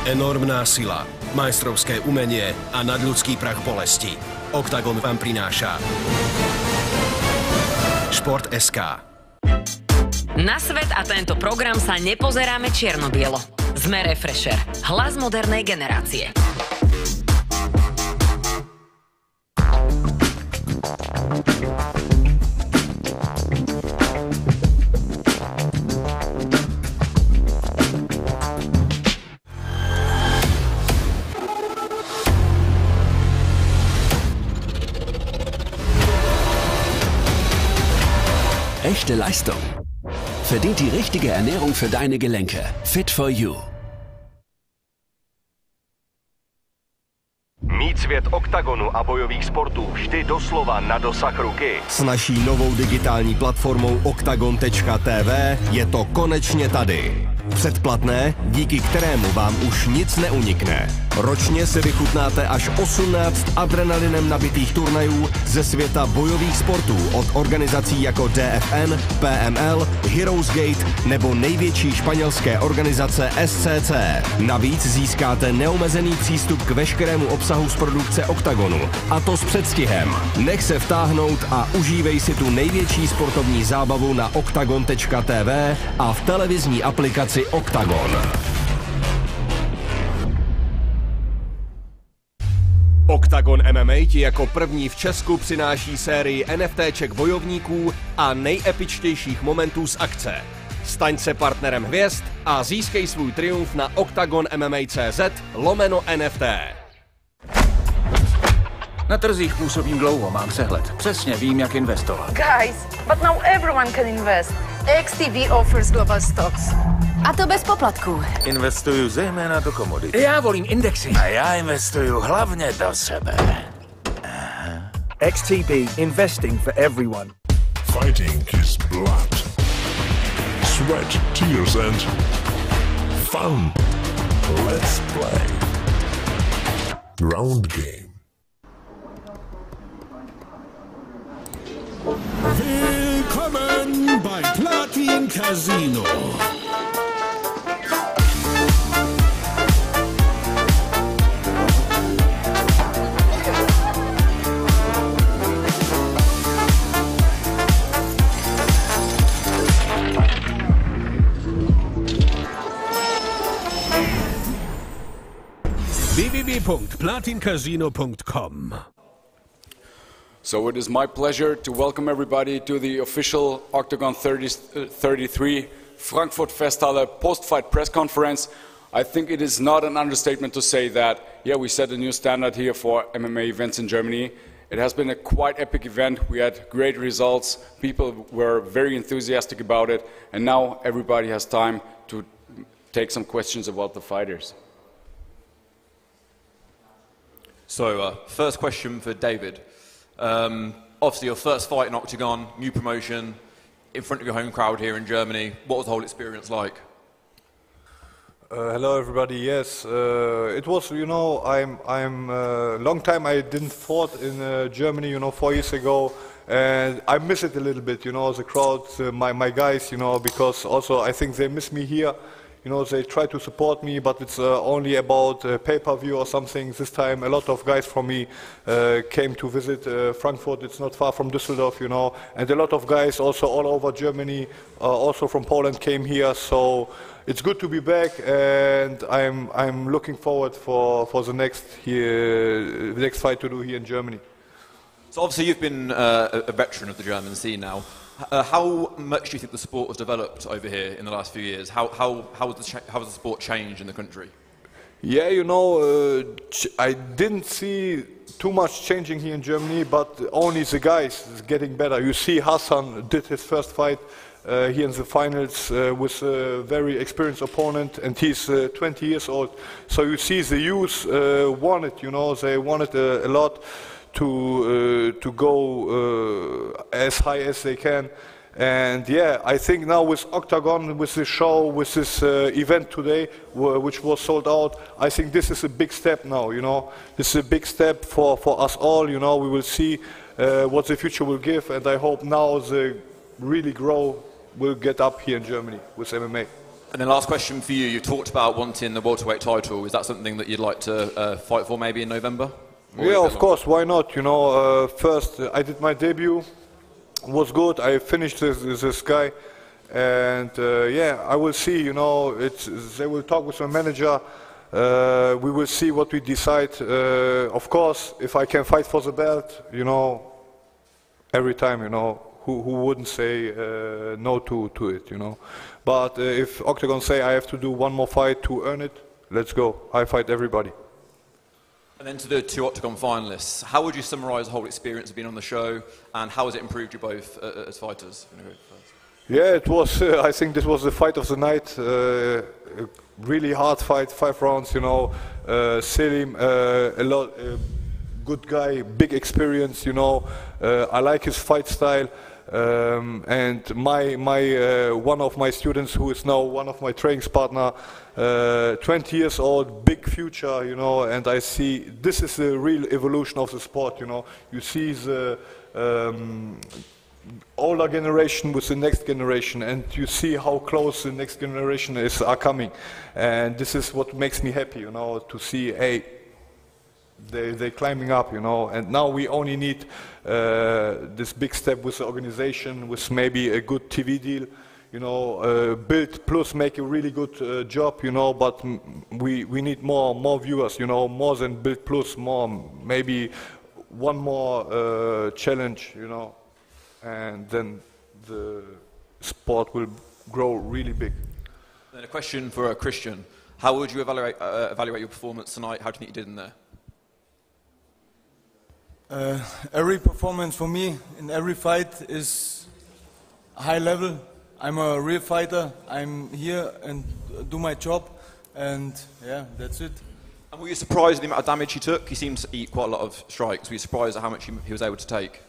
Enormná sila, majstrovské umenie a nadľudský prach bolesti. Oktagon vám prináša Šport.sk. Na svet a tento program sa nepozeráme čierno-bielo. Sme Refresher, hlas modernej generácie. Echte Leistung. Verdient die richtige Ernährung für deine Gelenke. Fit for you. Mít svět oktagonu a bojových sportů vždy doslova na dosah ruky. S naší novou digitální platformou Oktagon.tv je to konečně tady. Předplatné, díky kterému vám už nic neunikne. Ročně si vychutnáte až 18 adrenalinem nabitých turnajů ze světa bojových sportů od organizací jako DFN, PML, Heroes Gate nebo největší španělské organizace SCC. Navíc získáte neomezený přístup k veškerému obsahu z produkce Oktagonu. A to s předstihem. Nech se vtáhnout a užívej si tu největší sportovní zábavu na Oktagon.tv a v televizní aplikaci Oktagon. Oktagon MMA ti jako první v Česku přináší sérii NFTček bojovníků a nejepičtějších momentů z akce. Staň se partnerem hvězd a získej svůj triumf na oktagonmma.cz/NFT. Na trzích působím dlouho, mám přehled. Přesně vím, jak investovat. Guys, but now everyone can invest. XTB offers global stocks. A to bez poplatků. Investuju zejména do komodity. Já volím indexy. A já investuju hlavně do sebe. XTB, investing for everyone. Fighting is blood, sweat, tears and fun. Let's play. Round game. Willkommen bei Platin Casino. www.platincasino.com. So it is my pleasure to welcome everybody to the official Oktagon 33 Frankfurt Festhalle post-fight press conference. I think it is not an understatement to say that, yeah, we set a new standard here for MMA events in Germany. It has been a quite epic event. We had great results. People were very enthusiastic about it. And now everybody has time to take some questions about the fighters. So, first question for David. Obviously, your first fight in Oktagon, new promotion, in front of your home crowd here in Germany. What was the whole experience like? Hello, everybody. Yes, it was. You know, I'm long time I didn't fought in Germany. You know, 4 years ago, and I miss it a little bit. You know, the crowd, my guys. You know, because also I think they miss me here. You know, they try to support me, but it's only about pay-per-view or something. This time, a lot of guys from me came to visit Frankfurt. It's not far from Düsseldorf, you know, and a lot of guys also all over Germany, also from Poland, came here. So it's good to be back, and I'm looking forward for the next fight to do here in Germany. So obviously, you've been a veteran of the German scene now. How much do you think the sport has developed over here in the last few years? How has the sport changed in the country? Yeah, you know, I didn't see too much changing here in Germany, but only the guys is getting better. You see Hassan did his first fight here in the finals with a very experienced opponent, and he's 20 years old. So you see the youth want it, you know, they want it a lot to go as high as they can. And yeah, I think now with Oktagon, with this show, with this event today, which was sold out, I think this is a big step now, you know. This is a big step for us all, you know. We will see what the future will give, and I hope now the really grow will get up here in Germany with MMA. And then last question for you. You talked about wanting the welterweight title. Is that something that you'd like to fight for maybe in November? Yeah, of course. Why not? You know, first I did my debut. Was good. I finished this guy, and yeah, I will see. You know, they will talk with my manager. We will see what we decide. Of course, if I can fight for the belt, you know, every time, you know, who wouldn't say no to it, you know. But if Oktagon say I have to do one more fight to earn it, let's go. I fight everybody. And then to the two Oktagon finalists, how would you summarise the whole experience of being on the show, and how has it improved you both as fighters? Yeah, it was. I think this was the fight of the night. Really hard fight, 5 rounds. You know, Selim, good guy, big experience. You know, I like his fight style. And one of my students, who is now one of my training partner, 20 years old, big future, you know, and I see this is the real evolution of the sport, you know. You see the older generation with the next generation, and you see how close the next generation are coming, and this is what makes me happy, you know, to see, hey, they're climbing up, you know, and now we only need this big step with the organization, with maybe a good TV deal, you know, build plus make a really good job, you know, but we need more viewers, you know, more than build plus, more, maybe one more challenge, you know, and then the sport will grow really big. Then a question for Christian. How would you evaluate your performance tonight? How do you think you did in there? Every performance for me in every fight is high level. I'm a real fighter. I'm here and do my job, and yeah, that's it. And were you surprised at the amount of damage he took? He seems to eat quite a lot of strikes. Were you surprised at how much he was able to take?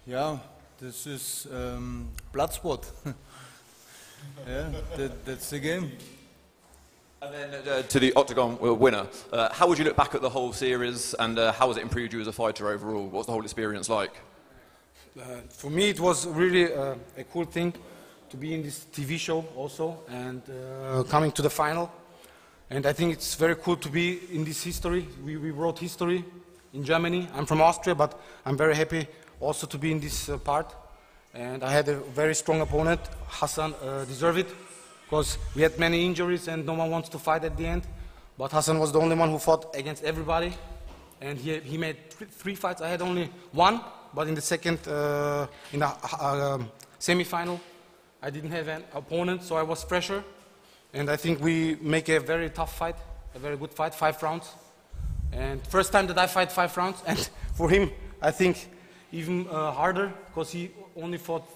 Yeah, this is blood sport. Yeah, that's the game. And then to the Oktagon winner, how would you look back at the whole series, and how has it improved you as a fighter overall? What's the whole experience like? For me, it was really a cool thing to be in this TV show also, and coming to the final. And I think it's very cool to be in this history. We wrote history in Germany. I'm from Austria, but I'm very happy also to be in this part. And I had a very strong opponent. Hassan deserved it, because we had many injuries and no one wants to fight at the end. But Hassan was the only one who fought against everybody. And he made three fights. I had only one, but in the second, in the semi-final, I didn't have an opponent, so I was fresher. And I think we make a very tough fight, a very good fight, 5 rounds. And first time that I fight 5 rounds, and for him, I think even harder, because he only fought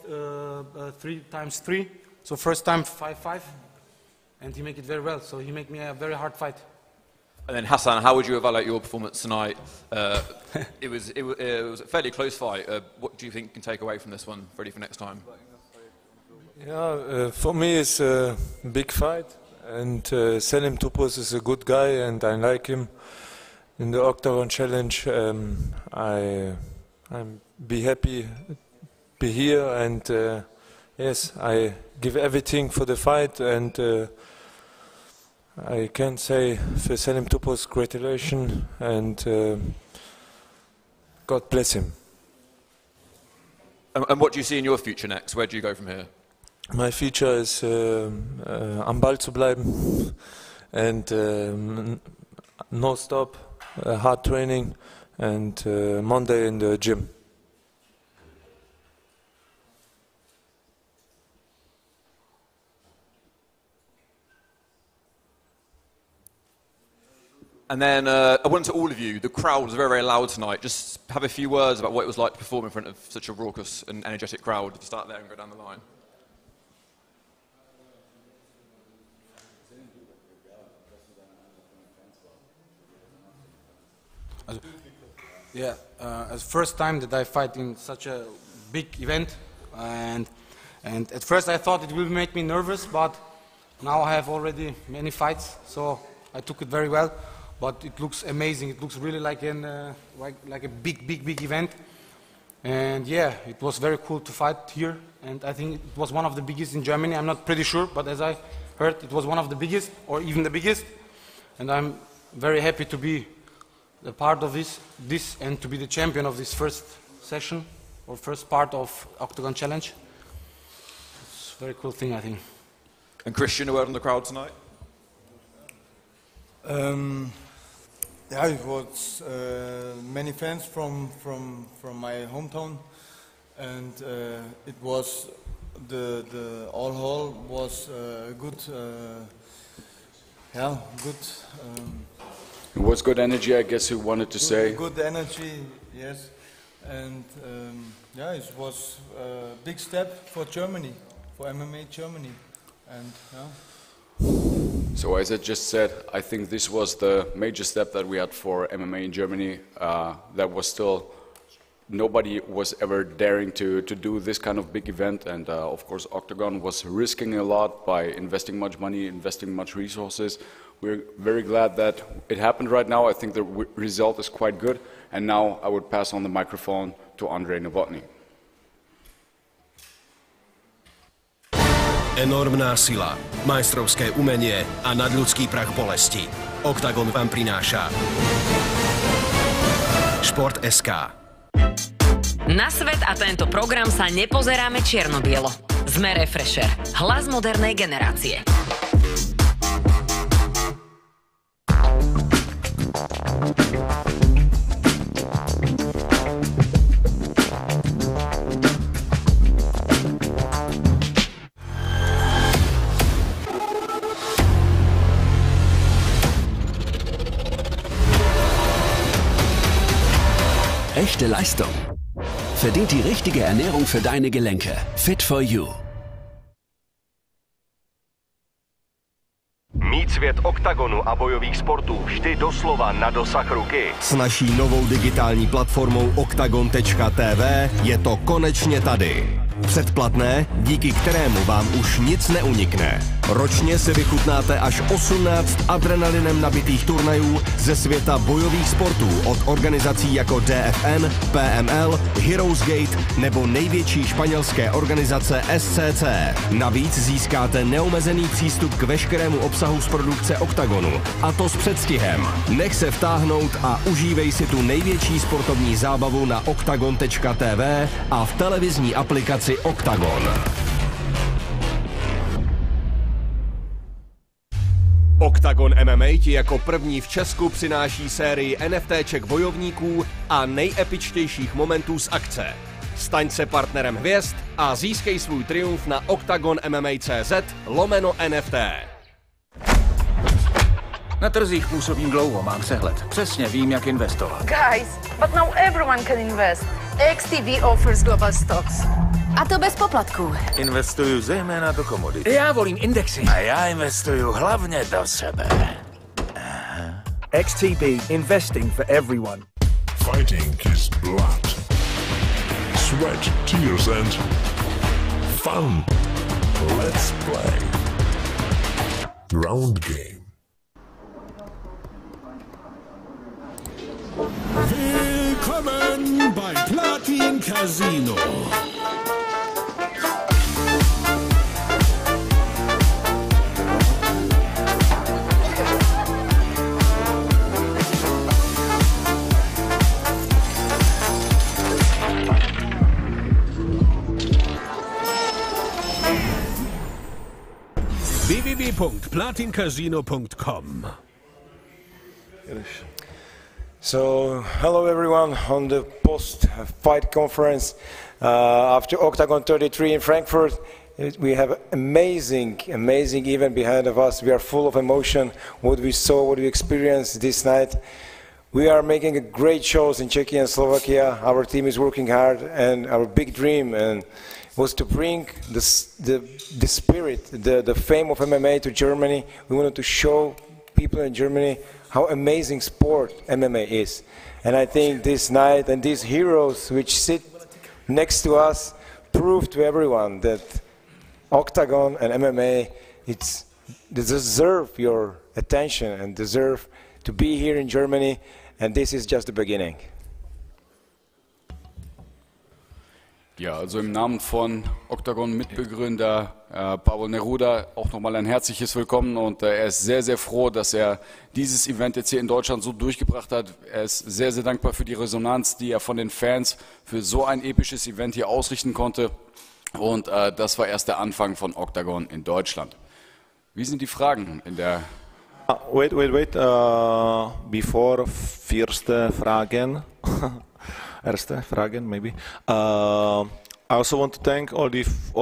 3 times 3. So first time 5-5, and he made it very well. So he made me a very hard fight. And then Hassan, how would you evaluate your performance tonight? It was a fairly close fight. What do you think you can take away from this one, ready for next time? Yeah, for me it's a big fight, and Selim Topuz is a good guy, and I like him. In the Oktagon challenge, I'm be happy, be here, and yes, I give everything for the fight, and I can say for Selim Topuz, congratulations, and God bless him. And what do you see in your future next? Where do you go from here? My future is am Ball zu bleiben, and no stop, hard training, and Monday in the gym. And then I want to all of you, the crowd was very, very loud tonight. Just have a few words about what it was like to perform in front of such a raucous and energetic crowd. If you start there and go down the line. Yeah, it's the first time that I fight in such a big event, and at first I thought it will make me nervous, but now I have already many fights, so I took it very well. But it looks amazing. It looks really like a big event, And yeah, it was very cool to fight here. And I think it was one of the biggest in Germany. I'm not pretty sure, but as I heard, it was one of the biggest, or even the biggest. And I'm very happy to be a part of this and to be the champion of this first session, or first part of Oktagon Challenge. It's a very cool thing, I think. And Christian, a word on the crowd tonight? Yeah, it was many fans from my hometown, and it was the all hall was good. Yeah, good. It was good energy, I guess you wanted to say. Good energy, yes, and yeah, it was a big step for Germany, for MMA Germany, and yeah. So as I just said, I think this was the major step that we had for MMA in Germany. That was still, nobody was ever daring to do this kind of big event, and of course Oktagon was risking a lot by investing much money, investing much resources. We're very glad that it happened right now. I think the result is quite good, and now I would pass on the microphone to Andrej Novotný. Enormná sila, majstrovské umenie a nadľudský prach bolesti. Oktagon vám prináša Šport.sk. Na svet a tento program sa nepozeráme čierno-bielo. Sme Refresher, hlas modernej generácie. Echte Leistung. Verdient die richtige Ernährung für deine Gelenke. Fit for you. Mít svět oktagonu a bojových sportů vždy doslova na dosah ruky. S naší novou digitální platformou Oktagon.tv je to konečně tady. Předplatné, díky kterému vám už nic neunikne. Ročně si vychutnáte až 18 adrenalinem nabitých turnajů ze světa bojových sportů od organizací jako DFN, PML, Heroes Gate nebo největší španělské organizace SCC. Navíc získáte neomezený přístup k veškerému obsahu z produkce Oktagonu. A to s předstihem. Nech se vtáhnout a užívej si tu největší sportovní zábavu na Oktagon.tv a v televizní aplikaci Oktagon. Oktagon MMA ti jako první v Česku přináší sérii NFTček bojovníků a nejepičtějších momentů z akce. Staň se partnerem hvězd a získej svůj triumf na oktagonmma.cz/NFT. Na trzích působím dlouho, mám přehled. Přesně vím, jak investovat. Guys, but now everyone can invest. XTB offers global stocks. A to bez poplatků. Investuju zejména do komodit. Já volím indexy. A já investuju hlavně do sebe. XTB, investing for everyone. Fighting is blood, sweat, tears and fun. Let's play. Round game. Willkommen bei Platin Casino. www.platincasino.com. So, hello everyone on the post-fight conference after Oktagon 33 in Frankfurt. We have amazing event behind of us. We are full of emotion, what we saw, what we experienced this night. We are making a great shows in Czechia and Slovakia. Our team is working hard, and our big dream was to bring the spirit, the fame of MMA to Germany. We wanted to show people in Germany how amazing sport MMA is. And I think this night and these heroes which sit next to us prove to everyone that Oktagon and MMA, they deserve your attention and deserve to be here in Germany, and this is just the beginning. Ja, also im Namen von Oktagon-Mitbegründer Pavel Neruda auch nochmal ein herzliches Willkommen und er ist sehr, sehr froh, dass er dieses Event jetzt hier in Deutschland so durchgebracht hat. Er ist sehr, sehr dankbar für die Resonanz, die er von den Fans für so ein episches Event hier ausrichten konnte und das war erst der Anfang von Oktagon in Deutschland. Wie sind die Fragen in der... Wait. Before erste Fragen, maybe. I also want to thank all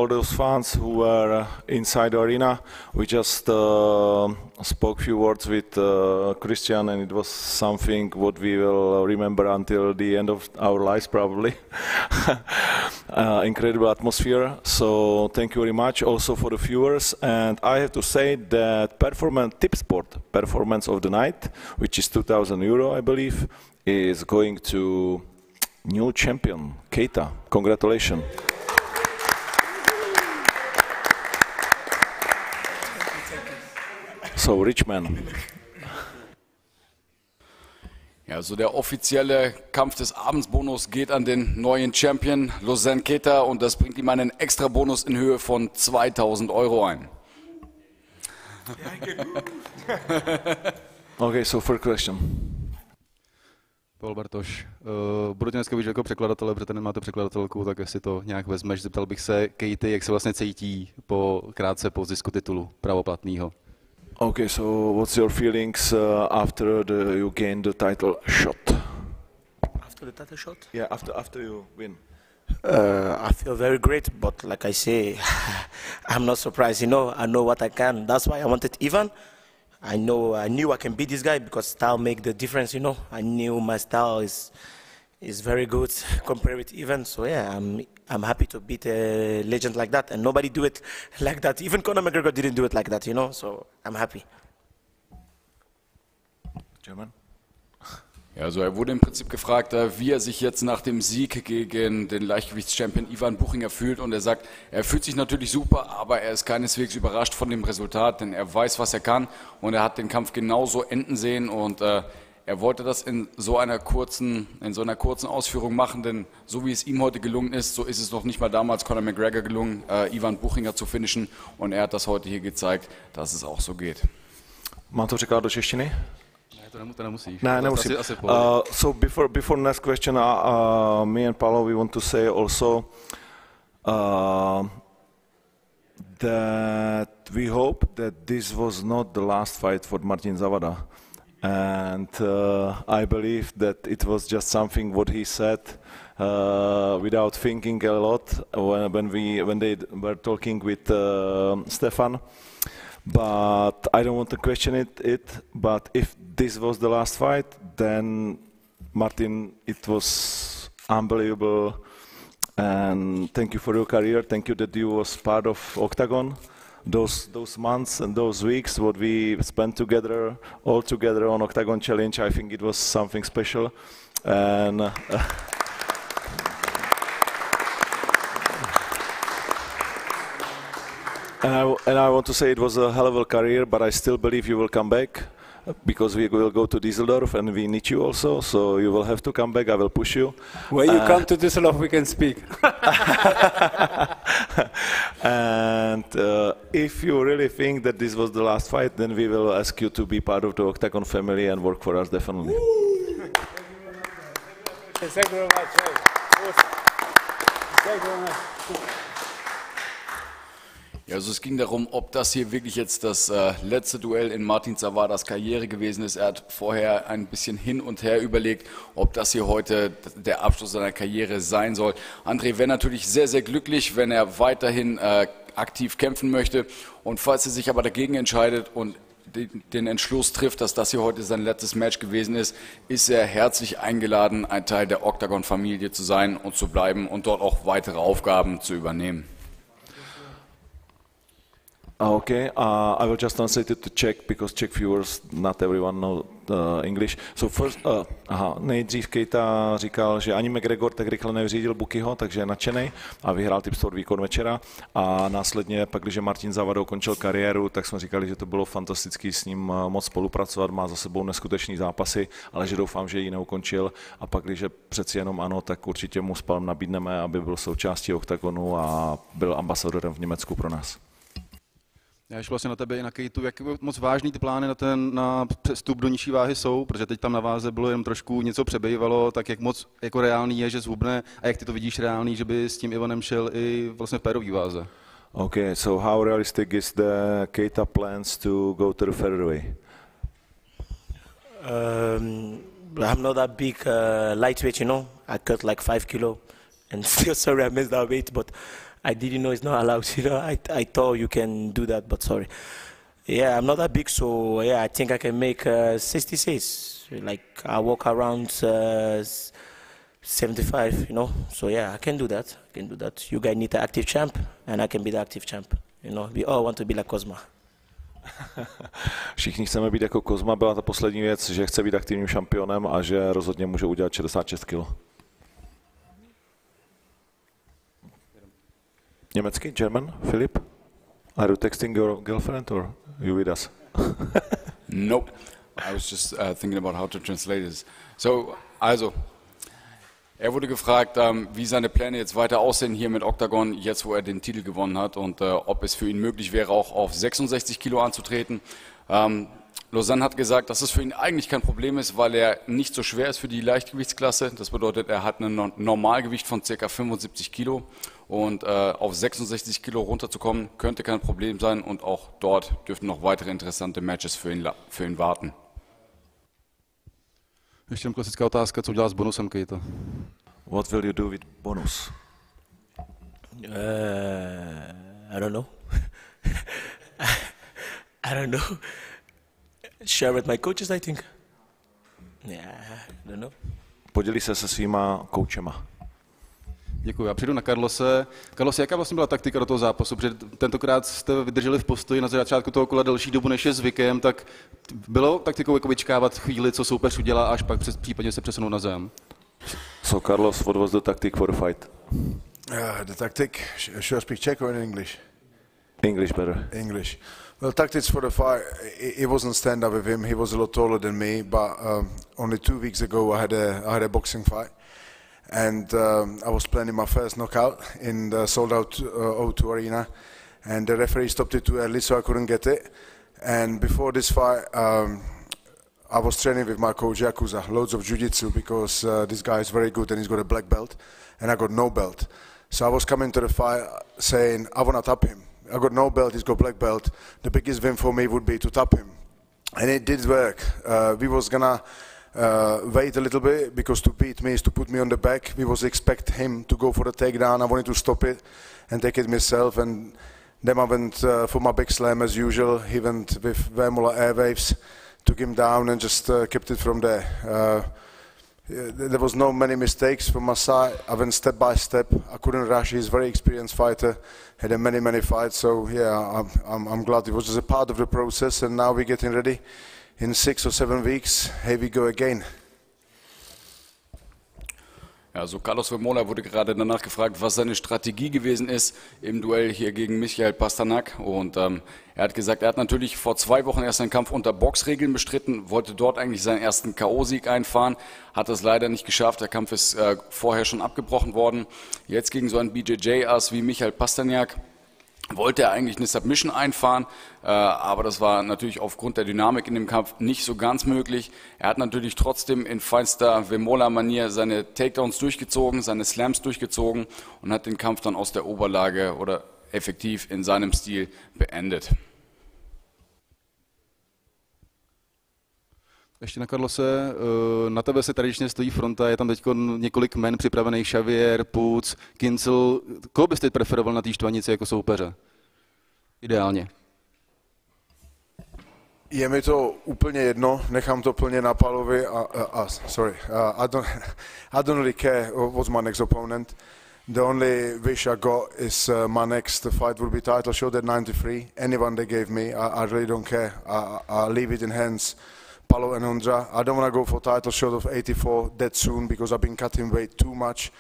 those fans who were inside the arena. We just spoke a few words with Christian, and it was something what we will remember until the end of our lives, probably. Incredible atmosphere. So thank you very much, also for the viewers. And I have to say that performance of the night, which is €2,000, I believe, is going to new champion, Keita. Congratulations. So, rich man. Ja, also der offizielle Kampf des Abendsbonus geht an den neuen Champion, Lausanne Keita, und das bringt ihm einen extra Bonus in Höhe von €2.000 ein. Okay, so first question. Paul Bartoš, budu tě dneska vidět jako překladatele, protože nemáte překladatelku, tak jestli to nějak vezmeš, zeptal bych se Keity, jak se vlastně cítí krátce po zisku titulu pravoplatného. Okay, so what's your feelings after you gain the title shot? After the title shot? Yeah, after you win. I feel very great, but like I say, I'm not surprised. You know, I know what I can. That's why I wanted Ivan. I knew I can beat this guy because style make the difference. You know, I knew my style is very good compared with Ivan. So yeah, I'm happy to beat a legend like that, and nobody do it like that. Even Conor McGregor didn't do it like that. You know, so I'm happy. German. Ja, also er wurde im Prinzip gefragt, wie er sich jetzt nach dem Sieg gegen den Leichtgewichtschampion Ivan Buchinger fühlt, und er sagt, er fühlt sich natürlich super, aber er ist keineswegs überrascht von dem Resultat, denn er weiß, was er kann, und er hat den Kampf genauso enden sehen, und er wollte das in so einer kurzen Ausführung machen, denn so wie es ihm heute gelungen ist, so ist es noch nicht mal damals Conor McGregor gelungen, Ivan Buchinger zu finishen, und er hat das heute hier gezeigt, dass es auch so geht. Mám to překládat do češtiny? To nemusíš. Ne, nemusím. So before next question, me and Paolo, we want to say also that we hope that this was not the last fight for Martin Zavada, and I believe that it was just something what he said without thinking a lot when they were talking with Stefan. But I don't want to question it. But if this was the last fight, then Martin, it was unbelievable. And thank you for your career. Thank you that you was part of Oktagon. Those months and those weeks, what we spent together, all together on Oktagon Challenge, I think it was something special. And And I want to say it was a hell of a career, but I still believe you will come back because we will go to Düsseldorf and we need you also. So you will have to come back. I will push you. When you come to Düsseldorf, we can speak. And if you really think that this was the last fight, then we will ask you to be part of the Oktagon family and work for us definitely. Thank you very much. Thank you very much. Ja, also es ging darum, ob das hier wirklich jetzt das letzte Duell in Martin Zavadas Karriere gewesen ist. Er hat vorher ein bisschen hin und her überlegt, ob das hier heute der Abschluss seiner Karriere sein soll. André wäre natürlich sehr, sehr glücklich, wenn er weiterhin aktiv kämpfen möchte. Und falls er sich aber dagegen entscheidet und den Entschluss trifft, dass das hier heute sein letztes Match gewesen ist, ist er herzlich eingeladen, ein Teil der Oktagon-Familie zu sein und zu bleiben und dort auch weitere Aufgaben zu übernehmen. Okay, I will just translate it to Czech because Czech viewers, not everyone know English. So first, nejdřív Keita říkal, že ani McGregor tak rychle nevyřídil Bukiho, takže je nadšenej a vyhrál tipsport výkon večera. A následně pak, když Martin Zavada ukončil kariéru, tak jsme říkali, že to bylo fantastický s ním moc spolupracovat, má za sebou neskutečný zápasy, ale že doufám, že ji neukončil. A pak, když přeci jenom ano, tak určitě mu s Palm nabídneme, aby byl součástí Oktagonu a byl ambasadorem v Německu pro nás. Já ještě vlastně na tebe i na Kejtu, jak moc vážný ty plány na přestup do nižší váhy jsou, protože teď tam na váze bylo jen trošku něco přebývalo, tak jak moc jako reálný je, že zhubne a jak ty to vidíš reálný, že by s tím Ivanem šel i vlastně v pérový váze? Okay, so how realistic is the Keita plans to go to the featherweight? I'm not that big lightweight, you know. I cut like 5 kilo, and still sorry I missed that weight, but I didn't know it's not allowed, you know. I thought you can do that, but sorry. Yeah, I'm not that big, so yeah, I think I can make 66. Like I walk around 75, you know. So yeah, I can do that. I can do that. You guys need an active champ, and I can be the active champ. You know, we all want to be like Kozma. Všichni chceme být jako Kozma, byla ta poslední věc, že chce být aktivním šampionem a že rozhodně může udělat 66 kg. Německy, German, Philip? Are you texting your girlfriend or you with us? Nope. I was just thinking about how to translate this. So, also, wurde gefragt, wie seine Pläne jetzt weiter aussehen hier mit Oktagon, jetzt wo den Titel gewonnen hat und ob es für ihn möglich wäre, auch auf 66 Kilo anzutreten. Lausanne hat gesagt, dass es für ihn eigentlich kein Problem ist, weil er nicht so schwer ist für die Leichtgewichtsklasse. Das bedeutet, er hat ein Normalgewicht von ca. 75 Kilo und auf 66 Kilo runterzukommen, könnte kein Problem sein und auch dort dürften noch weitere interessante Matches für ihn warten. Ještě klasická otázka, co udělá s bonusem Keita? What will you do with bonus? I don't know. I don't know. Share with my coaches, I think. Yeah, I don't know. Podělí se svýma koučema. Děkuji. Já přijdu na Carlose. Carlos, jaká vlastně byla taktika do toho zápasu? Protože tentokrát jste vydrželi v postoji na začátku toho kola delší dobu, než je zvykem, tak bylo taktikou jako vyčkávat chvíli, co soupeř udělá, až pak případně se přesunout na zem? So Carlos, what was the tactic for the fight? The tactic, should I speak Czech or in English? English better. English. Well, tactics for the fight, it wasn't stand up with him. He was a lot taller than me, but only 2 weeks ago I had a boxing fight. And I was planning my first knockout in the sold-out O2 arena, and the referee stopped it too early, so I couldn't get it. And before this fight, I was training with my coach Yakuza, loads of jiu-jitsu, because this guy is very good and he's got a black belt, and I got no belt. So I was coming to the fight saying, I want to tap him. I got no belt, he's got black belt. The biggest win for me would be to tap him. And it did work. We was gonna wait a little bit, because to beat me is to put me on the back. We was expect him to go for the takedown. I wanted to stop it and take it myself, and then I went for my big slam as usual. He went with Vermola airwaves, took him down and just kept it from there. There was no many mistakes from my side. I went step by step. I couldn't rush. He's a very experienced fighter, had many fights. So yeah, I'm glad it was just a part of the process, and now we're getting ready. In 6 or 7 weeks, here we go again. Ja, so Carlos Vermola wurde gerade danach gefragt, was seine Strategie gewesen ist im Duell hier gegen Michael Pasternak. Und er hat gesagt, er hat natürlich vor 2 Wochen erst einen Kampf unter Boxregeln bestritten, wollte dort eigentlich seinen ersten K.O.-Sieg einfahren, hat das leider nicht geschafft. Der Kampf ist vorher schon abgebrochen worden. Jetzt gegen so einen BJJ-Ass wie Michael Pasternak wollte er eigentlich eine Submission einfahren, aber das war natürlich aufgrund der Dynamik in dem Kampf nicht so ganz möglich. Er hat natürlich trotzdem in feinster Vermola-Manier seine Takedowns durchgezogen, seine Slams durchgezogen und hat den Kampf dann aus der Oberlage oder effektiv in seinem Stil beendet. Ještě na Carlose, na tebe se tradičně stojí fronta, je tam teď několik jmen připravených, Xavier, Puc, Kincel. Koho byste preferoval na té štvanici jako soupeře? Ideálně. Je mi to úplně jedno, nechám to plně na Palovi I don't really care what's my next opponent. The only wish I got is my next fight will be title shot at 93. Anyone they gave me, I really don't care. I'll leave it in hands. Paulo and Ondra. I don't want to go for title shot of 84 that soon because I've been cutting weight too much.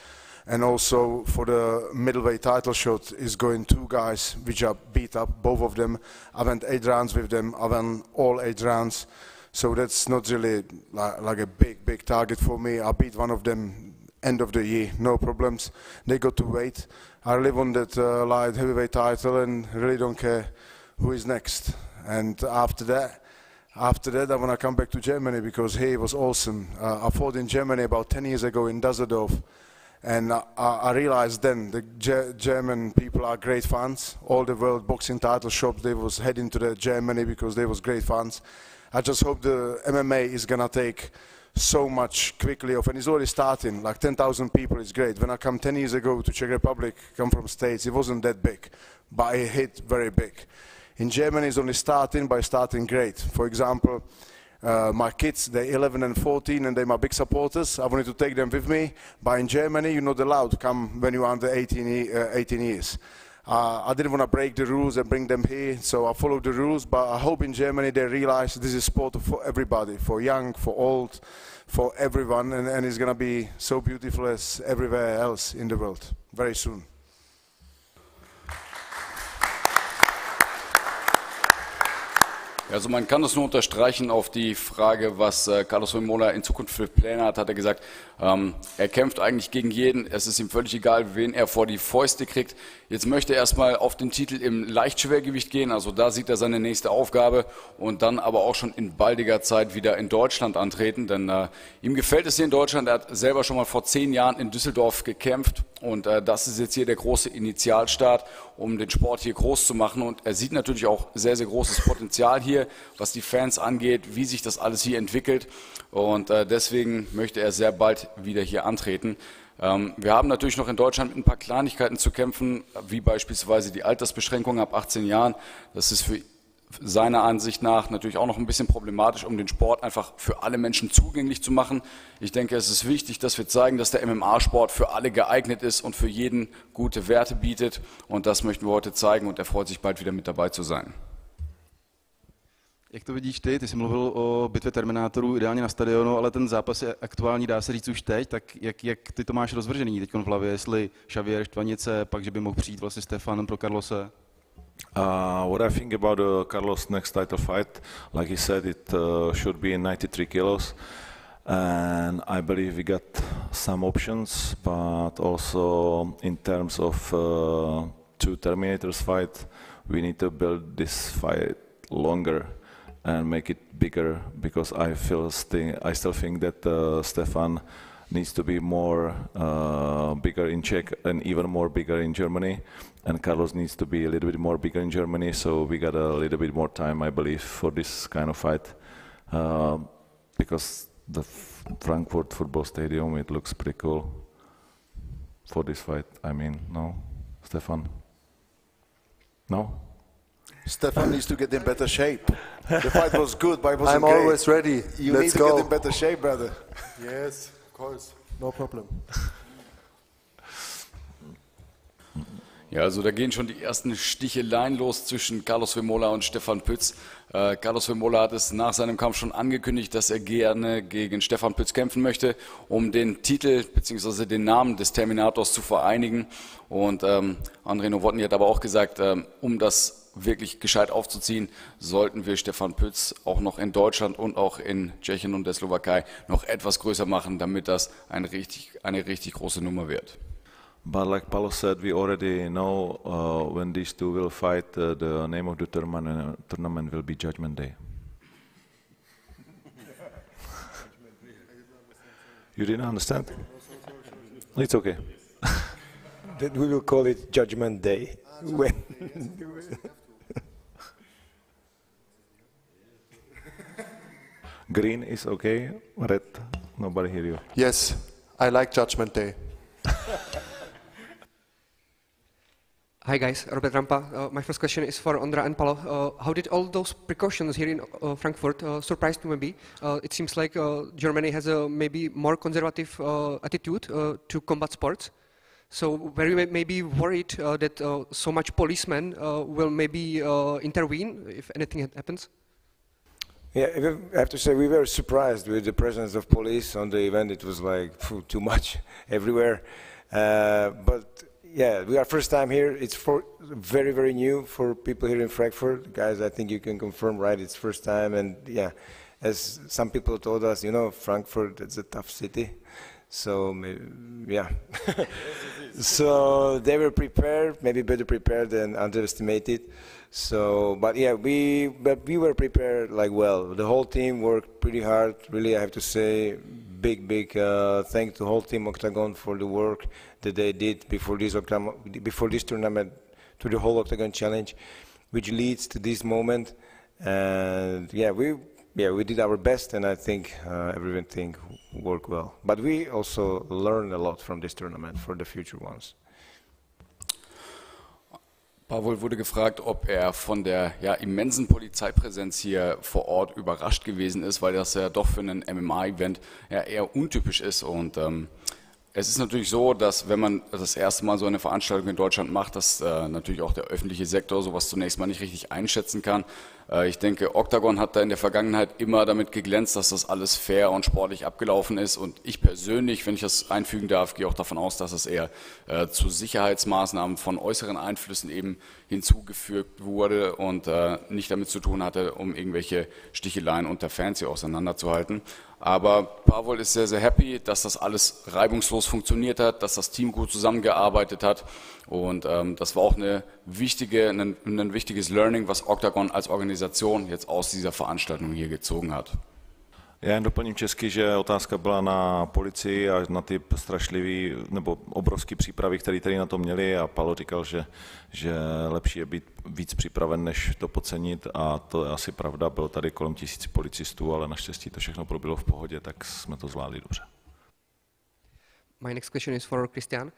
And also for the middleweight title shot is going two guys which are beat up, both of them. I went 8 rounds with them. I won all 8 rounds. So that's not really like a big target for me. I beat one of them end of the year, no problems. They got to wait. I live on that light heavyweight title and really don't care who is next. And after that I want to come back to Germany because here it was awesome. I fought in Germany about 10 years ago in Düsseldorf. And I realized then the German people are great fans. All the world boxing title shops, they was heading to the Germany because they was great fans. I just hope the MMA is going to take so much quickly off, and it's already starting. Like 10,000 people is great. When I come 10 years ago to Czech Republic, come from States, it wasn't that big, but it hit very big. In Germany, it's only starting by starting great. For example, my kids, they're 11 and 14, and they're my big supporters. I wanted to take them with me, but in Germany, you're not allowed to come when you're under 18 years. I didn't want to break the rules and bring them here, so I followed the rules, but I hope in Germany they realize this is sport for everybody, for young, for old, for everyone, and it's going to be so beautiful as everywhere else in the world, very soon. Also man kann das nur unterstreichen auf die Frage, was Carlos Vemola in Zukunft für Pläne hat er gesagt, er kämpft eigentlich gegen jeden, es ist ihm völlig egal, wen er vor die Fäuste kriegt. Jetzt möchte er erstmal auf den Titel im Leichtschwergewicht gehen, also da sieht er seine nächste Aufgabe und dann aber auch schon in baldiger Zeit wieder in Deutschland antreten, denn ihm gefällt es hier in Deutschland, er hat selber schon mal vor 10 Jahren in Düsseldorf gekämpft und das ist jetzt hier der große Initialstart, um den Sport hier groß zu machen und er sieht natürlich auch sehr, sehr großes Potenzial hier, was die Fans angeht, wie sich das alles hier entwickelt und deswegen möchte er sehr bald wieder hier antreten. Wir haben natürlich noch in Deutschland mit ein paar Kleinigkeiten zu kämpfen, wie beispielsweise die Altersbeschränkung ab 18 Jahren. Das ist für seiner Ansicht nach natürlich auch noch ein bisschen problematisch, um den Sport einfach für alle Menschen zugänglich zu machen. Ich denke, es ist wichtig, dass wir zeigen, dass der MMA-Sport für alle geeignet ist und für jeden gute Werte bietet. Und das möchten wir heute zeigen und er freut sich bald wieder mit dabei zu sein. Jak to vidíš ty? Ty jsi mluvil o bitvě Terminátorů ideálně na stadionu, ale ten zápas je aktuální, dá se říct už teď, tak jak ty to máš rozvržený teď v hlavě, jestli Xavier, Štvanice, pak že by mohl přijít vlastně Stefan pro Carlose? What I think about Carlos' next title fight, like he said, it should be in 93 kilos. And I believe we got some options, but also in terms of 2 Terminators fight, we need to build this fight longer and make it bigger, because I still think that Stefan needs to be more bigger in Czech and even more bigger in Germany, and Carlos needs to be a little bit more bigger in Germany, so we got a little bit more time, I believe, for this kind of fight, because the Frankfurt football stadium, it looks pretty cool for this fight. I mean, no, Stefan? No? Stefan needs to get in better shape. The fight was good, but it wasn't I'm always ready. You Let's need to go. get in better shape, brother. Yes, of course. No problem. Ja, also da gehen schon die ersten Sticheleien los zwischen Carlos Vemola und Stefan Pütz. Carlos Vemola hat es nach seinem Kampf schon angekündigt, dass er gerne gegen Stefan Pütz kämpfen möchte, um den Titel bzw. den Namen des Terminators zu vereinigen. Und Andrei Nowotny hat aber auch gesagt, um das wirklich gescheit aufzuziehen, sollten wir Stefan Pütz auch noch in Deutschland und auch in Tschechien und der Slowakei noch etwas größer machen, damit das eine richtig große Nummer wird. But like Paulo said, we already know when these two will fight, the name of the tournament will be Judgment Day. You didn't understand? It's okay. Then we will call it Judgment Day. When Green is okay, red, nobody hear you. Yes, I like Judgment Day. Hi guys, Robert Rampa. My first question is for Ondra and Paulo. How did all those precautions here in Frankfurt surprise you maybe? It seems like Germany has a maybe more conservative attitude to combat sports. So were you maybe worried that so much policemen will maybe intervene if anything happens? Yeah, I have to say we were surprised with the presence of police on the event. It was like too much everywhere. But yeah, we are first time here. It's very, very new for people here in Frankfurt. Guys, I think you can confirm, right? It's first time, and yeah, as some people told us, you know, Frankfurt, it's a tough city. So yeah, so they were prepared, maybe better prepared than underestimated. So, but yeah, we were prepared like well. The whole team worked pretty hard. Really, I have to say, big thanks to the whole team Oktagon for the work that they did before this tournament, to the whole Oktagon challenge, which leads to this moment. And yeah, we did our best, and I think everything worked well. But we also learned a lot from this tournament for the future ones. Pavel wurde gefragt, ob er von der immensen Polizeipräsenz hier vor Ort überrascht gewesen ist, weil das ja doch für ein MMA-Event eher untypisch ist. Und es ist natürlich so, dass wenn man das erste Mal so eine Veranstaltung in Deutschland macht, dass natürlich auch der öffentliche Sektor sowas zunächst mal nicht richtig einschätzen kann. Ich denke, Oktagon hat da in der Vergangenheit immer damit geglänzt, dass das alles fair und sportlich abgelaufen ist. Und ich persönlich, wenn ich das einfügen darf, gehe auch davon aus, dass es eher zu Sicherheitsmaßnahmen von äußeren Einflüssen eben hinzugefügt wurde und nicht damit zu tun hatte, um irgendwelche Sticheleien unter Fans hier auseinanderzuhalten. Aber Pavel ist sehr, sehr happy, dass das alles reibungslos funktioniert hat, dass das Team gut zusammengearbeitet hat. Und das war auch ein wichtiges Learning, was Oktagon als Organisation jetzt aus dieser Veranstaltung hier gezogen hat. Já jen doplním česky, že otázka byla na policii a na ty strašlivý nebo obrovské přípravy, které tady na to měli, a Paolo říkal, že lepší je být víc připraven, než to podcenit, a to je asi pravda. Bylo tady kolem 1000 policistů, ale naštěstí to všechno proběhlo v pohodě, tak jsme to zvládli dobře. My next question is for Christian.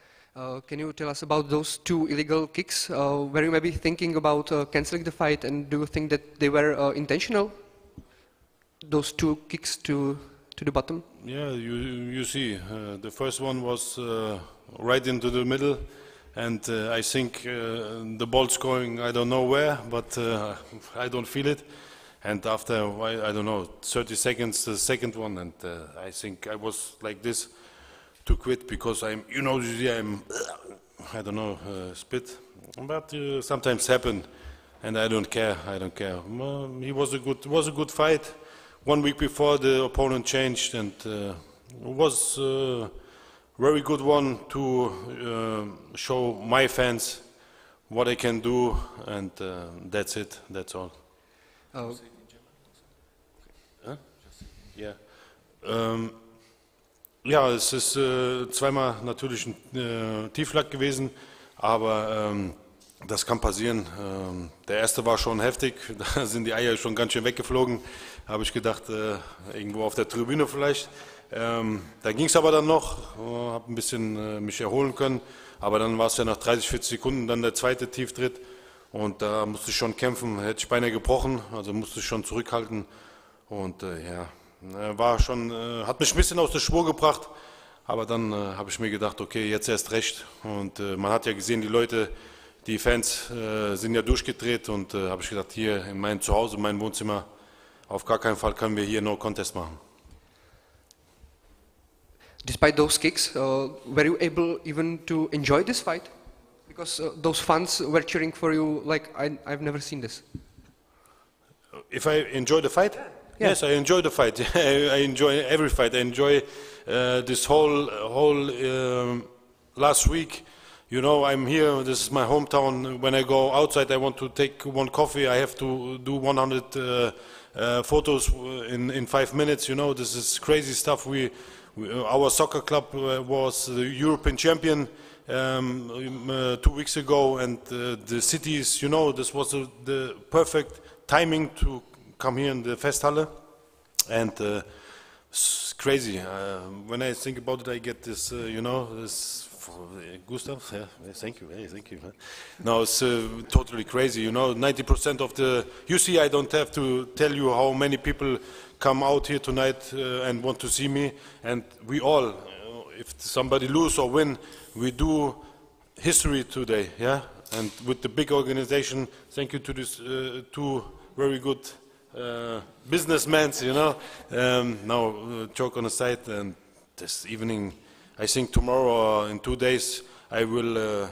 Can you tell us about those 2 illegal kicks? Were you maybe thinking about cancelling the fight, and do you think that they were intentional? Those 2 kicks to the bottom? Yeah, you see, the first one was right into the middle, and I think the ball's going, I don't know where, but I don't feel it. And after, I don't know, 30 seconds, the second one, and I think I was like this to quit, because usually I don't know, spit, but sometimes happen, and I don't care. It was a good fight. 1 week before, the opponent changed, and it was a very good one to show my fans what I can do, and that's it. That's all. Yeah. Ja, es ist zweimal natürlich ein Tiefschlag gewesen, aber das kann passieren. Der erste war schon heftig, da sind die Eier schon ganz schön weggeflogen. Habe ich gedacht, irgendwo auf der Tribüne vielleicht. Da ging es aber dann noch, habe ein bisschen mich erholen können, aber dann war es ja nach 30, 40 Sekunden dann der zweite Tieftritt, und da musste ich schon kämpfen, hätte ich beinahe gebrochen, also musste ich schon zurückhalten, und ja, war schon, hat mich ein bisschen aus der Spur gebracht, aber dann habe ich mir gedacht, okay, jetzt erst recht, und man hat ja gesehen, die Fans sind ja durchgedreht, und habe ich gedacht, hier in meinem Zuhause, in meinem Wohnzimmer, auf gar keinen Fall können wir hier No Contest machen. Despite those kicks, were you able even to enjoy this fight? Because those fans were cheering for you like I've never seen this. If I enjoy the fight? Yeah. Yes, I enjoy the fight. I enjoy every fight. I enjoy this whole last week. You know, I'm here, this is my hometown. When I go outside, I want to take 1 coffee. I have to do 100 photos in 5 minutes. You know, this is crazy stuff. Our soccer club was the European champion 2 weeks ago, and the cities, you know, this was the perfect timing to come here in the Festhalle, and it's crazy. When I think about it, I get this, you know, this Gustav, yeah, thank you. No, it's totally crazy, you know, 90% of you see, I don't have to tell you how many people come out here tonight and want to see me, and we all, if somebody lose or win, we do history today, yeah. And with the big organization, thank you to this two very good businessmen, you know. Now joke on the side, and this evening, I think tomorrow or in 2 days, I will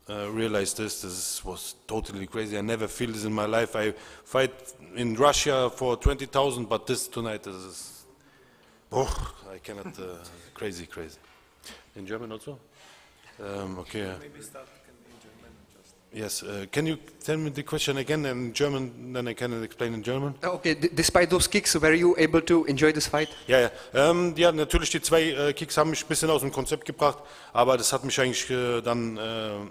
realize this. This was totally crazy. I never feel this in my life. I fight in Russia for 20,000, but this tonight is, oh, I cannot, crazy. In German also? Okay. Maybe start in German. Just. Yes, can you tell me the question again in German, then I can explain in German? Okay, despite those kicks, were you able to enjoy this fight? Ja, ja, natürlich die zwei Kicks haben mich ein bisschen aus dem Konzept gebracht, aber das hat mich eigentlich dann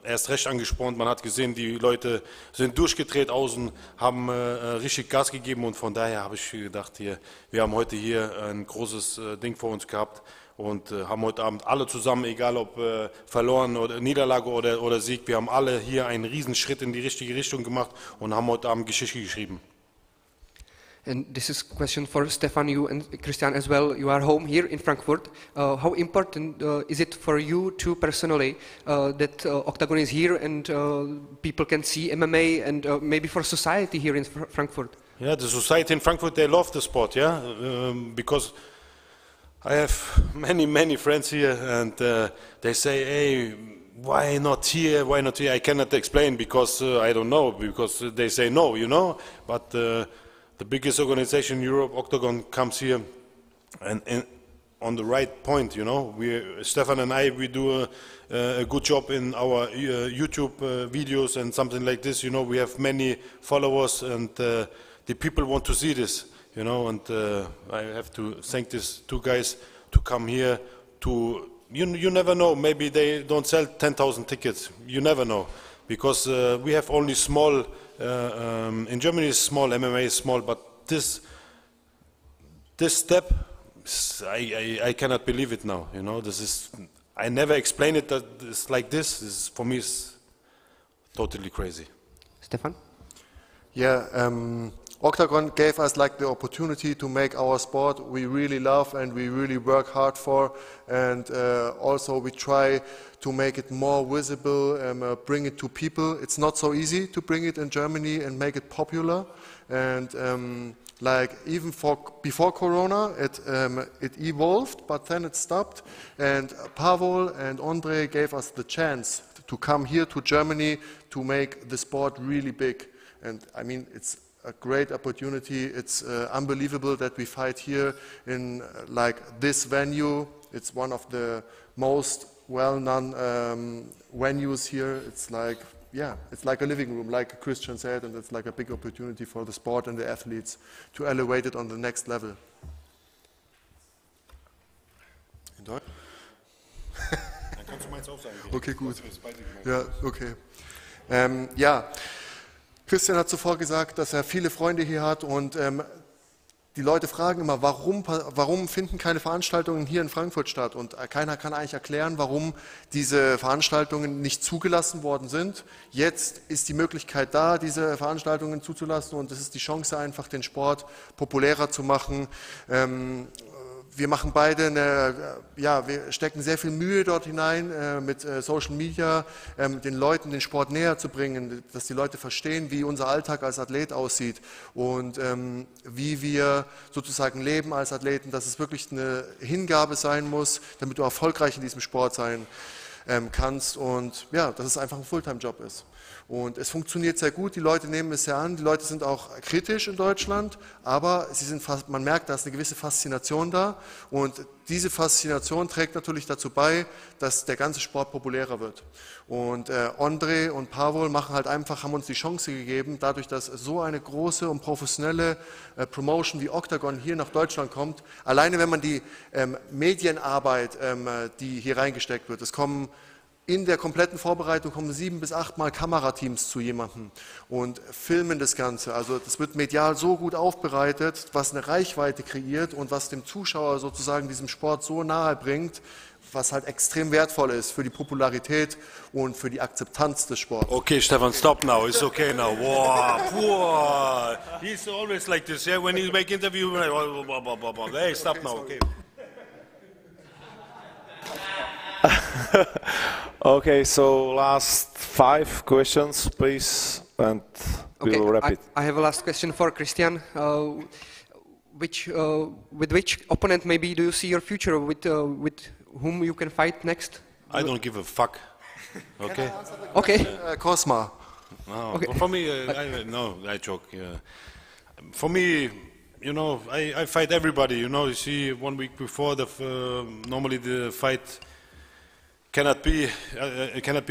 erst recht angespornt. Man hat gesehen, die Leute sind durchgedreht außen, haben richtig Gas gegeben und von daher habe ich gedacht, wir haben heute hier ein großes Ding vor uns gehabt. Und haben heute Abend alle zusammen, egal ob verloren oder Niederlage oder Sieg, wir haben alle hier einen Riesenschritt in die richtige Richtung gemacht und haben heute Abend Geschichte geschrieben. And this is a question for Stefan, you and Christian as well. You are home here in Frankfurt. How important is it for you two personally that Oktagon is here and people can see MMA and maybe for society here in Frankfurt? Yeah, the society in Frankfurt, they love the sport, yeah, because I have many friends here, and they say, hey, why not here, why not here? I cannot explain because I don't know, because they say no, you know, but the biggest organization in Europe, Oktagon, comes here and on the right point, you know. Stefan and I, we do a good job in our YouTube videos and something like this, you know. We have many followers and the people want to see this. You know, and I have to thank these two guys to come here. You never know. Maybe they don't sell 10,000 tickets. You never know, because we have only small. In Germany, it's small. MMA is small, but this step, I cannot believe it now. You know, this is. I never explained it that it's like this. This is, for me, is totally crazy. Stefan? Yeah. Oktagon gave us like the opportunity to make our sport we really love and we really work hard for, and also we try to make it more visible and bring it to people. It's not so easy to bring it in Germany and make it popular, and like even before Corona it evolved, but then it stopped, and Pavel and Andre gave us the chance to come here to Germany to make the sport really big. And I mean, it's a great opportunity. It's unbelievable that we fight here in like this venue. It's one of the most well-known venues here. It's like, yeah, it's like a living room, like Christian said, and it's like a big opportunity for the sport and the athletes to elevate it on the next level. In Deutsch? Dann kannst du meins auch sagen. Okay, gut. Ja, okay. Ja. Christian hat zuvor gesagt, dass er viele Freunde hier hat, und die Leute fragen immer, warum finden keine Veranstaltungen hier in Frankfurt statt? Und keiner kann eigentlich erklären, warum diese Veranstaltungen nicht zugelassen worden sind. Jetzt ist die Möglichkeit da, diese Veranstaltungen zuzulassen, und es ist die Chance, einfach den Sport populärer zu machen. Wir machen beide wir stecken sehr viel Mühe dort hinein, mit Social Media den Leuten den Sport näher zu bringen, dass die Leute verstehen, wie unser Alltag als Athlet aussieht und wie wir sozusagen leben als Athleten, dass es wirklich eine Hingabe sein muss, damit du erfolgreich in diesem Sport sein kannst, und ja, dass es einfach ein Fulltime-Job ist. Und es funktioniert sehr gut, die Leute nehmen es sehr an, die Leute sind auch kritisch in Deutschland, aber man merkt, da ist eine gewisse Faszination da, und diese Faszination trägt natürlich dazu bei, dass der ganze Sport populärer wird. Und Andre und Pavel haben uns die Chance gegeben, dadurch, dass so eine große und professionelle Promotion wie Oktagon hier nach Deutschland kommt, alleine wenn man die Medienarbeit, die hier reingesteckt wird, in der kompletten Vorbereitung kommen 7 bis 8 Mal Kamerateams zu jemandem und filmen das Ganze. Also das wird medial so gut aufbereitet, was eine Reichweite kreiert und was dem Zuschauer sozusagen diesem Sport so nahe bringt, was halt extrem wertvoll ist für die Popularität und für die Akzeptanz des Sports. Okay, Stefan, stop now. It's okay now. Wow. He's always like this. Yeah, when he make interview, hey, stop now. Okay. Okay, so last 5 questions, please, and we will wrap it. I have a last question for Christian. With which opponent maybe do you see your future? With whom you can fight next? I don't give a fuck. Okay. Okay. Cosma. No, Okay. for me, I joke. For me, you know, I fight everybody. You know, you see, 1 week before normally the fight cannot be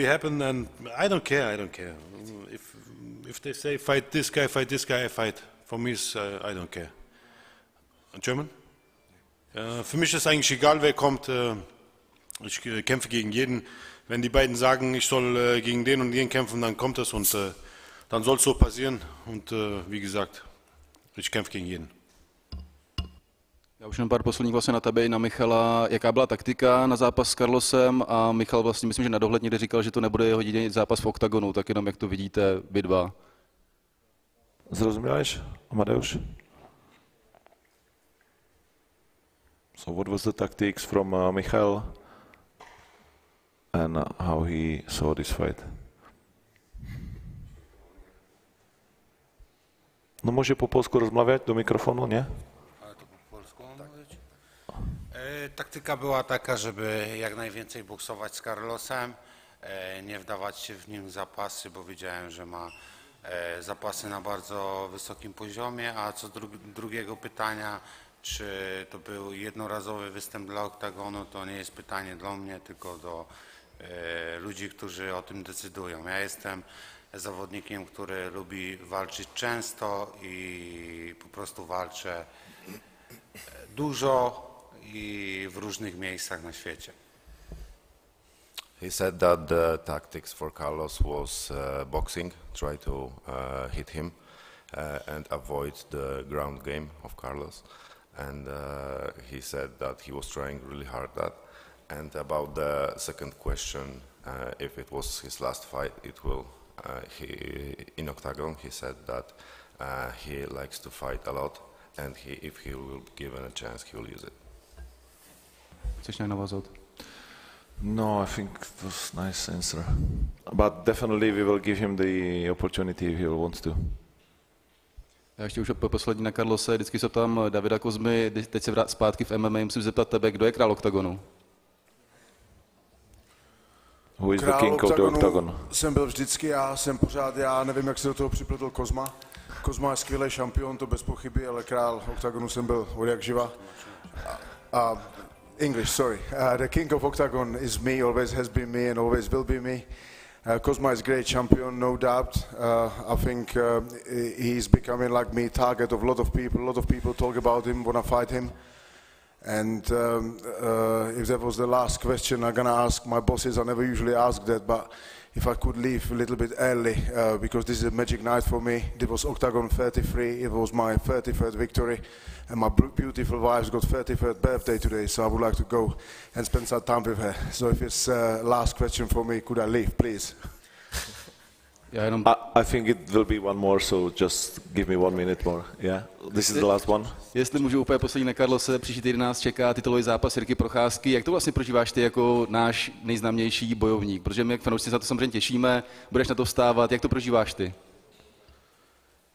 happen, and I don't care. If they say fight this guy, I fight. For me, I don't care. German? Für mich ist eigentlich egal, wer kommt. Ich kämpfe gegen jeden. Wenn die beiden sagen, ich soll gegen den und den kämpfen, dann kommt das und dann soll es so passieren. Und wie gesagt, ich kämpfe gegen jeden. Já už jen pár posledních vlastně na tebe i na Michala. Jaká byla taktika na zápas s Carlosem? A Michal vlastně, myslím, že na dohled někde říkal, že to nebude jeho jediný zápas v Oktagonu, tak jenom jak to vidíte vy dva. Zrozuměláš, Amadeusz? So what was the tactics from Michal and how he saw this fight? No může po polsku rozmawiać do mikrofonu, nie? Taktyka była taka, żeby jak najwięcej boksować z Carlosem, nie wdawać się w nim zapasy, bo widziałem, że ma zapasy na bardzo wysokim poziomie, a co do drugiego pytania, czy to był jednorazowy występ dla Oktagonu, to nie jest pytanie do mnie, tylko do ludzi, którzy o tym decydują. Ja jestem zawodnikiem, który lubi walczyć często i po prostu walczę dużo i w różnych miejscach na świecie. He said that the tactics for Carlos was boxing, try to hit him and avoid the ground game of Carlos. And he said that he was trying really hard that. And about the second question, if it was his last fight, it will. In Oktagon, he said that he likes to fight a lot, and if he will be given a chance, he will use it. Chceš nějak navázat? No, I think it was a nice answer. But definitely we will give him the opportunity if he wants to. Já ještě už poslední na Carlose, vždycky se ptám Davida Kozmy, teď se vrát zpátky v MMA, musím zeptat tebe, kdo je král Oktagonu? Who is the king of the Oktagon? Jsem byl vždycky, já nevím, jak se do toho připletl Kozma. Kozma je skvělý šampion, to bez pochyby, ale král Oktagonu jsem byl od jak živa. English, sorry. The king of Oktagon is me, always has been me and always will be me. Kozma is a great champion, no doubt. I think he's becoming like me, target of a lot of people. A lot of people talk about him, want to fight him. And if that was the last question I'm gonna ask my bosses, I never usually ask that, but if I could leave a little bit early, because this is a magic night for me. It was Oktagon 33, it was my 33rd victory, and my beautiful wife's got 33rd birthday today, so I would like to go and spend some time with her. So if it's last question for me, could I leave, please? I think it will be one more, so just give me 1 minute more. Yeah, this is the last one. Jestli můžu úplně poslední na Carlose, příští týden nás čeká titulový zápas Jirky Procházky. Jak to vlastně prožíváš ty jako náš nejznámější bojovník? Protože my jak fanoušci se na to samozřejmě těšíme, budeš na to vstávat. Jak to prožíváš ty?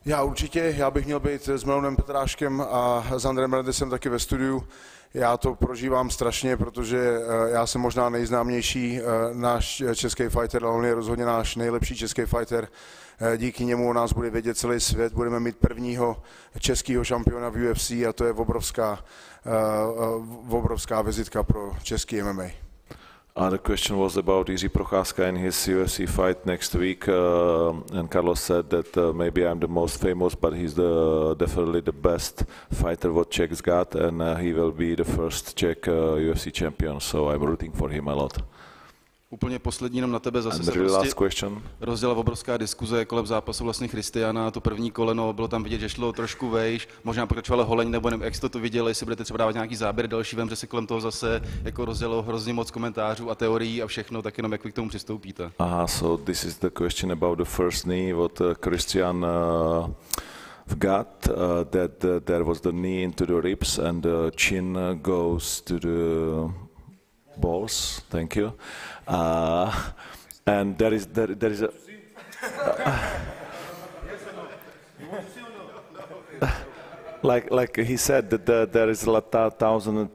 Já určitě, já bych měl být s Milanem Petráškem a s Andrem Rendesem taky ve studiu. Já to prožívám strašně, protože já jsem možná nejznámější náš český fighter, ale on je rozhodně náš nejlepší český fighter. Díky němu o nás bude vědět celý svět, budeme mít prvního českého šampiona v UFC a to je obrovská vizitka pro český MMA. The question was about Jiří Procházka and his UFC fight next week, and Carlos said that maybe I'm the most famous, but he's definitely the best fighter what Czechs got, and he will be the first Czech UFC champion, so I'm rooting for him a lot. Úplně poslední jenom na tebe zase se prostě rozdělala obrovská diskuze kolem zápasu vlastně Christiana, to první koleno, bylo tam vidět, že šlo trošku vejš, možná pokračovalo holeň, nebo nevím, jak jste to viděli, jestli budete třeba dávat nějaký záběr další, vím, že se kolem toho zase jako rozdělalo hrozně moc komentářů a teorií a všechno, tak jenom jak vy k tomu přistoupíte. So this is the question about the first knee, what Christian got, that there was the knee into the ribs and the chin goes to the balls. Thank you. And there is a. Like he said that there is a thousand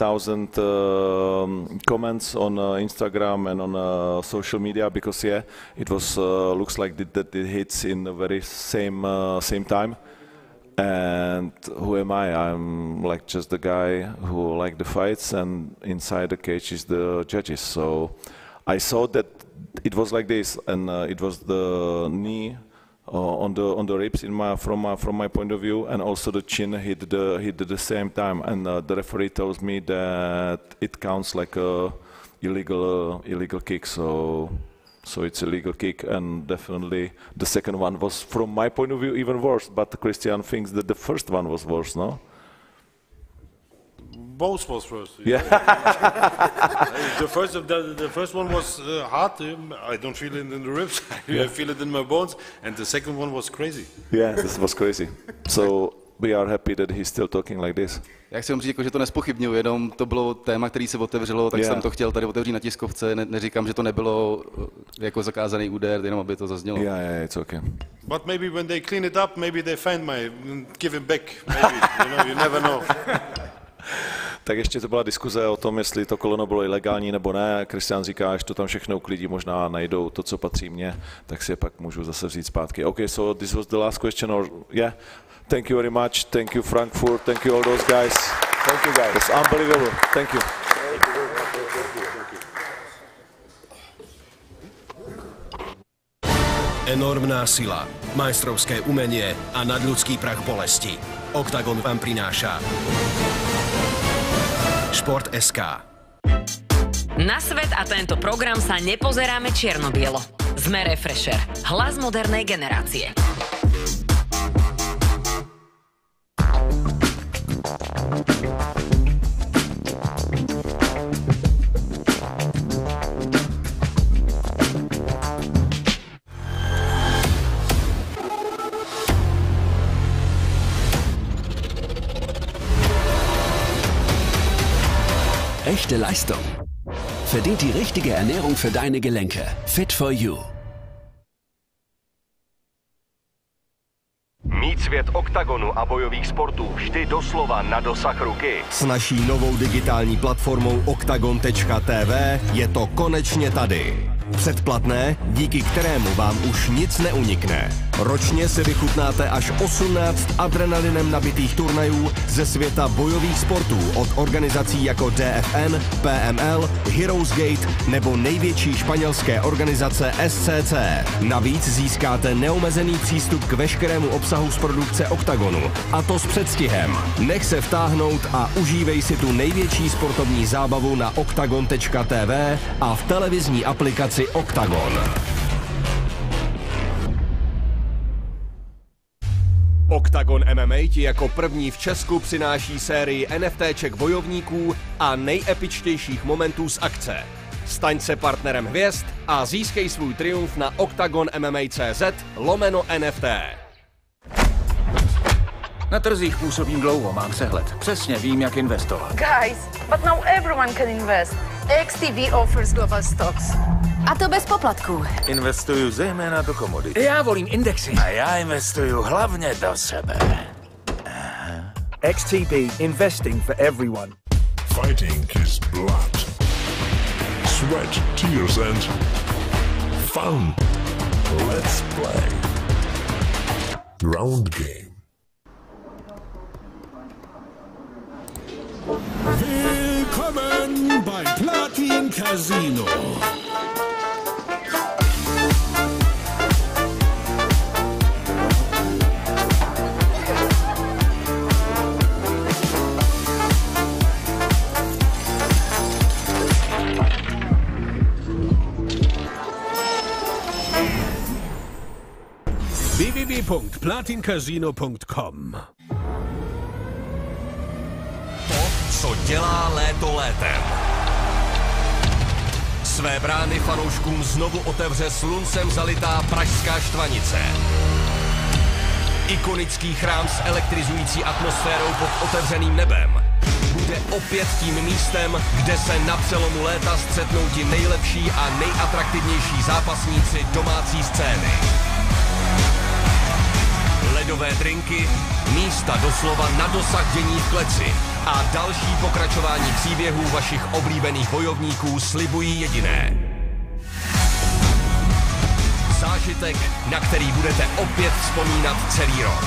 comments on Instagram and on social media, because it was looks like that it hits in the very same time. And who am I? I'm like just the guy who like the fights, and inside the cage is the judges. So I saw that it was like this, and it was the knee on the ribs from my point of view, and also the chin hit the same time. And the referee tells me that it counts like a illegal kick. So it's a legal kick, and definitely the second one was, from my point of view, even worse. But Christian thinks that the first one was worse, no? Both was worse. Yeah. the first one was hard. I don't feel it in the ribs. I feel it in my bones. And the second one was crazy. Yeah, this was crazy. So we are happy that he's still talking like this. Já chci vám říct, že to nespochybňuji, jenom to bylo téma, který se otevřelo, tak jsem to chtěl tady otevřít na tiskovce. Neříkám, že to nebylo jako zakázaný úder, jenom aby to zaznělo. Yeah, it's okay. But maybe when they clean it up, maybe they find my give him back. Maybe, you never know. Tak ještě to byla diskuze o tom, jestli to koleno bylo ilegální nebo ne. Kristián říká, že to tam všechno uklidí, možná najdou to, co patří mně, tak si je pak můžu zase vzít zpátky. Okay, so this was the last question, or yeah. Thank you very much. Thank you, Frankfurt. Thank you, all those guys. Thank you, guys. It's unbelievable. Thank you. Enormná sila, majstrovské umenie a nadľudský prach bolesti. Oktagon vám prináša Šport.sk. Na svet a tento program sa nepozeráme čierno-bielo. Sme Refresher, hlas modernej generácie. Echte Leistung. Verdient die richtige Ernährung für deine Gelenke. Fit for you. Mít svět oktagonu a bojových sportů vždy doslova na dosah ruky. S naší novou digitální platformou oktagon.tv je to konečně tady. Předplatné, díky kterému vám už nic neunikne. Ročně si vychutnáte až 18 adrenalinem nabitých turnajů ze světa bojových sportů od organizací jako DFN, PML, Heroes Gate nebo největší španělské organizace SCC. Navíc získáte neomezený přístup k veškerému obsahu z produkce Oktagonu, a to s předstihem. Nech se vtáhnout a užívej si tu největší sportovní zábavu na oktagon.tv a v televizní aplikaci Oktagon. Oktagon MMA ti jako první v Česku přináší sérii NFTček bojovníků a nejepičtějších momentů z akce. Staň se partnerem hvězd a získej svůj triumf na oktagonmma.cz/NFT. Na trzích působím dlouho, mám přehled. Přesně vím, jak investovat. Guys, but now everyone can invest. XTB offers global stocks. A to bez poplatků. Investuju zejména do komodit. Já volím indexy. A já investuju hlavně do sebe. XTB, investing for everyone. Fighting is blood, sweat, tears and fun. Let's play. Round game. Willkommen bei Platin Casino. www.platincasino.com. Co dělá léto létem. Své brány fanouškům znovu otevře sluncem zalitá pražská Štvanice. Ikonický chrám s elektrizující atmosférou pod otevřeným nebem bude opět tím místem, kde se na přelomu léta střetnou ti nejlepší a nejatraktivnější zápasníci domácí scény. Ledové drinky, místa doslova na dosah dění v kleci a další pokračování příběhů vašich oblíbených bojovníků slibují jediné. Zážitek, na který budete opět vzpomínat celý rok.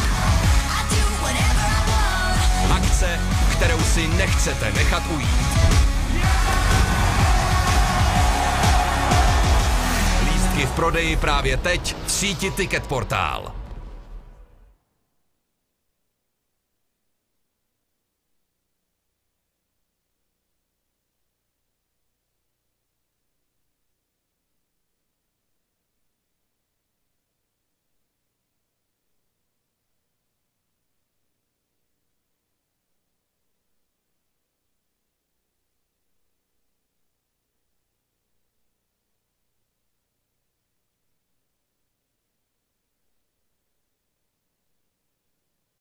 Akce, kterou si nechcete nechat ujít. Lístky v prodeji právě teď v síti Ticket Portál.